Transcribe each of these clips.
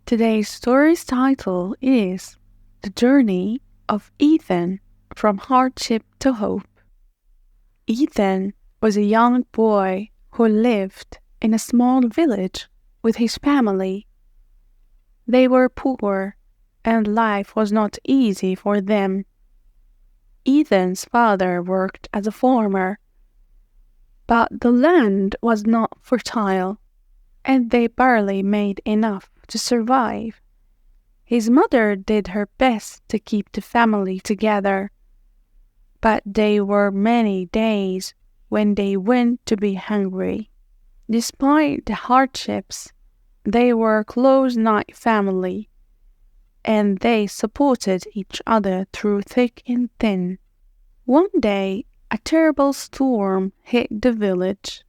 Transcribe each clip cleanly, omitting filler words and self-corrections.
Today's story's title is The Journey of Ethan from Hardship to Hope. Ethan was a young boy who lived in a small village with his family. They were poor, and life was not easy for them. Ethan's father worked as a farmer, but the land was not fertile, and they barely made enough to survive. His mother did her best to keep the family together, but there were many days when they went to be hungry. Despite the hardships, they were a close-knit family, and they supported each other through thick and thin. One day, a terrible storm hit the village.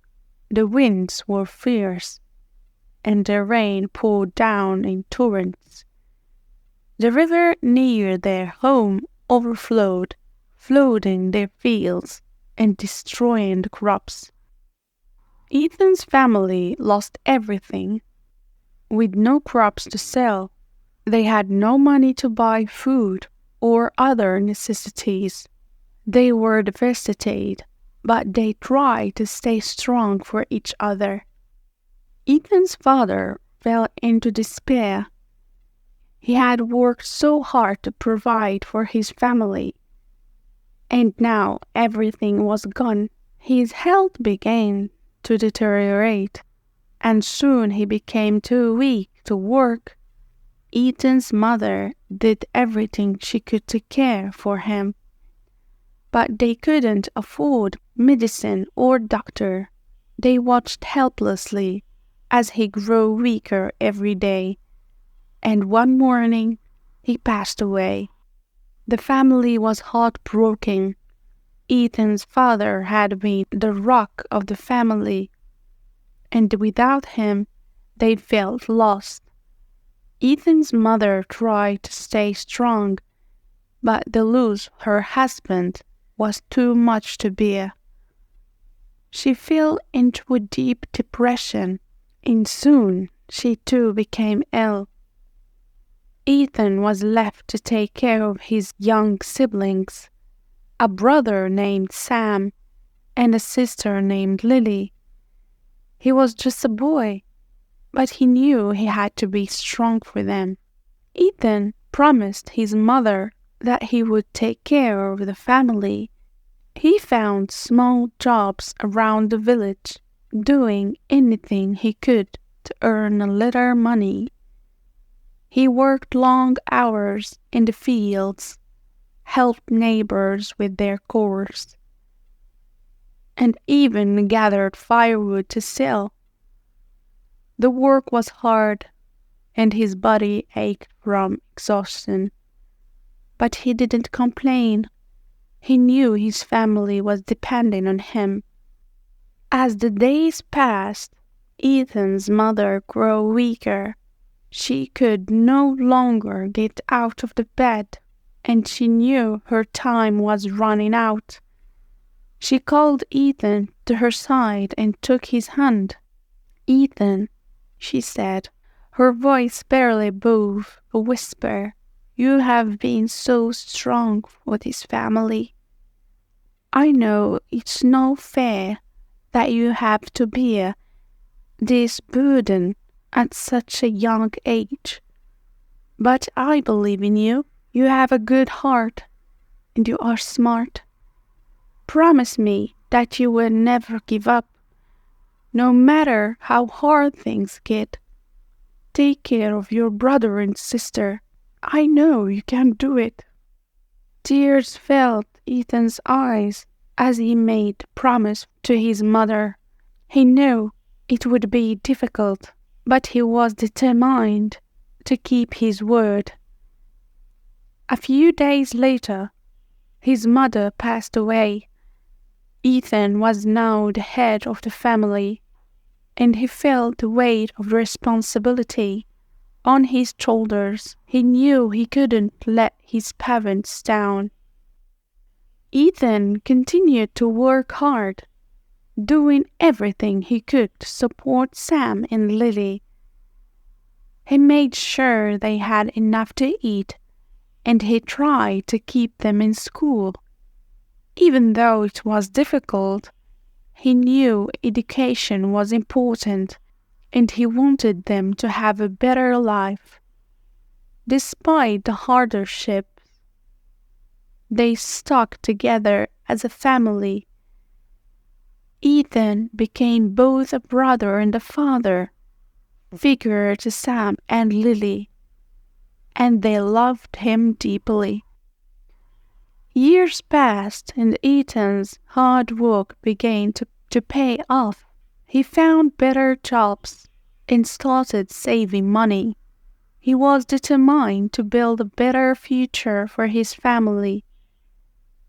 The winds were fierce, and the rain poured down in torrents. The river near their home overflowed, flooding their fields and destroying the crops. Ethan's family lost everything. With no crops to sell, they had no money to buy food or other necessities. They were devastated, but they tried to stay strong for each other. Ethan's father fell into despair. He had worked so hard to provide for his family, and now everything was gone. His health began to deteriorate, and soon he became too weak to work. Ethan's mother did everything she could to care for him, but they couldn't afford medicine or doctor. They watched helplessly as he grew weaker every day, and one morning he passed away. The family was heartbroken. Ethan's father had been the rock of the family, and without him they felt lost. Ethan's mother tried to stay strong, but the loss of her husband was too much to bear. She fell into a deep depression, and soon she too became ill. Ethan was left to take care of his young siblings, a brother named Sam and a sister named Lily. He was just a boy, but he knew he had to be strong for them. Ethan promised his mother that he would take care of the family. He found small jobs around the village, doing anything he could to earn a little money. He worked long hours in the fields, helped neighbors with their chores, and even gathered firewood to sell. The work was hard, and his body ached from exhaustion. But he didn't complain. He knew his family was depending on him. As the days passed, Ethan's mother grew weaker. She could no longer get out of the bed, and she knew her time was running out. She called Ethan to her side and took his hand. "Ethan," she said, her voice barely above a whisper, "you have been so strong for this family. I know it's no fair that you have to bear this burden at such a young age. But I believe in you. You have a good heart, and you are smart. Promise me that you will never give up, no matter how hard things get. Take care of your brother and sister. I know you can do it." Tears filled Ethan's eyes as he made the promise to his mother. He knew it would be difficult, but he was determined to keep his word. A few days later, his mother passed away. Ethan was now the head of the family, and he felt the weight of responsibility on his shoulders. He knew he couldn't let his parents down. Ethan continued to work hard, doing everything he could to support Sam and Lily. He made sure they had enough to eat, and he tried to keep them in school. Even though it was difficult, he knew education was important, and he wanted them to have a better life. Despite the hardships, they stuck together as a family. Ethan became both a brother and a father figure to Sam and Lily, and they loved him deeply. Years passed, and Ethan's hard work began to pay off. He found better jobs and started saving money. He was determined to build a better future for his family.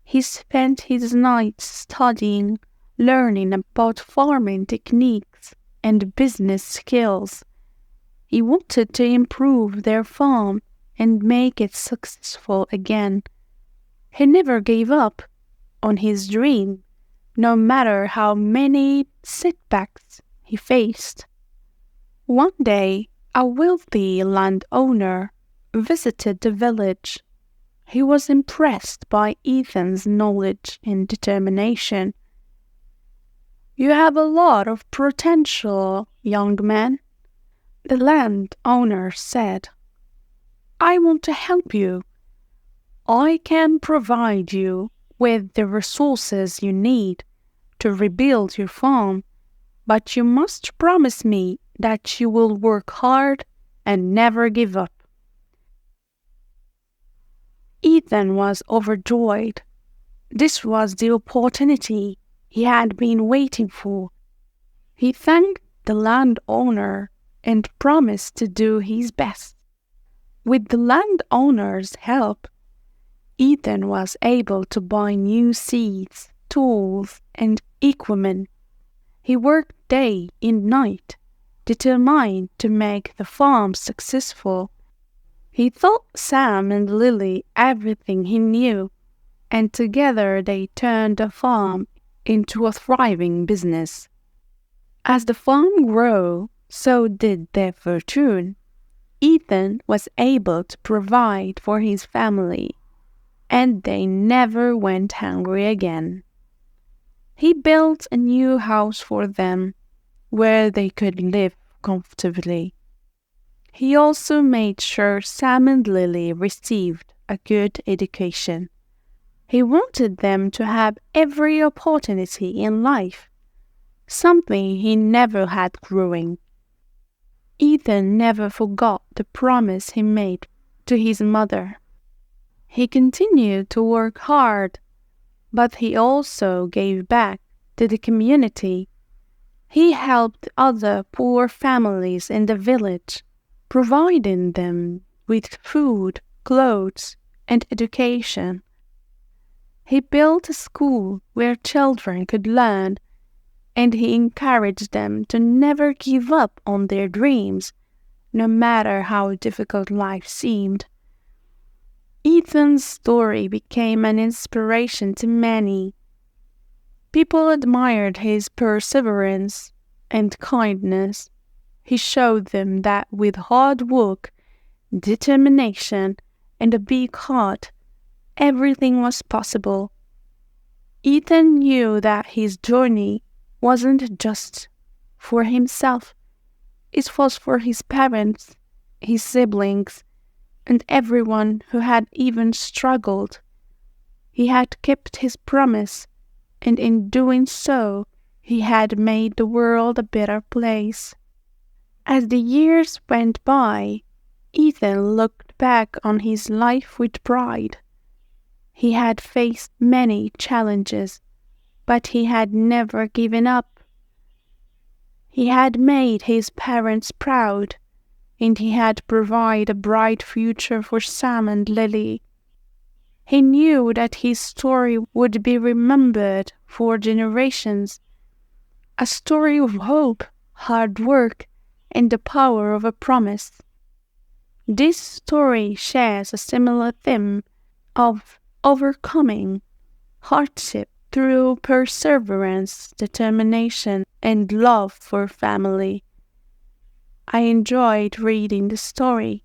He spent his nights studying, learning about farming techniques and business skills. He wanted to improve their farm and make it successful again. He never gave up on his dream, no matter how many setbacks he faced. One day, a wealthy landowner visited the village. He was impressed by Ethan's knowledge and determination. "You have a lot of potential, young man," the landowner said. "I want to help you. I can provide you with the resources you need to rebuild your farm, but you must promise me that you will work hard and never give up." Ethan was overjoyed. This was the opportunity he had been waiting for. He thanked the landowner and promised to do his best. With the landowner's help, Ethan was able to buy new seeds, tools, and equipment. He worked day and night, determined to make the farm successful. He taught Sam and Lily everything he knew, and together they turned the farm into a thriving business. As the farm grew, so did their fortune. Ethan was able to provide for his family, and they never went hungry again. He built a new house for them, where they could live comfortably. He also made sure Sam and Lily received a good education. He wanted them to have every opportunity in life, something he never had growing. Ethan never forgot the promise he made to his mother. He continued to work hard, but he also gave back to the community. He helped other poor families in the village, providing them with food, clothes, and education. He built a school where children could learn, and he encouraged them to never give up on their dreams, no matter how difficult life seemed. Ethan's story became an inspiration to many. People admired his perseverance and kindness. He showed them that with hard work, determination, and a big heart, everything was possible. Ethan knew that his journey wasn't just for himself. It was for his parents, his siblings, and everyone who had even struggled. He had kept his promise, and in doing so, he had made the world a better place. As the years went by, Ethan looked back on his life with pride. He had faced many challenges, but he had never given up. He had made his parents proud, and he had provided a bright future for Sam and Lily. He knew that his story would be remembered for generations, a story of hope, hard work, and the power of a promise. This story shares a similar theme of overcoming hardship through perseverance, determination, and love for family. I enjoyed reading the story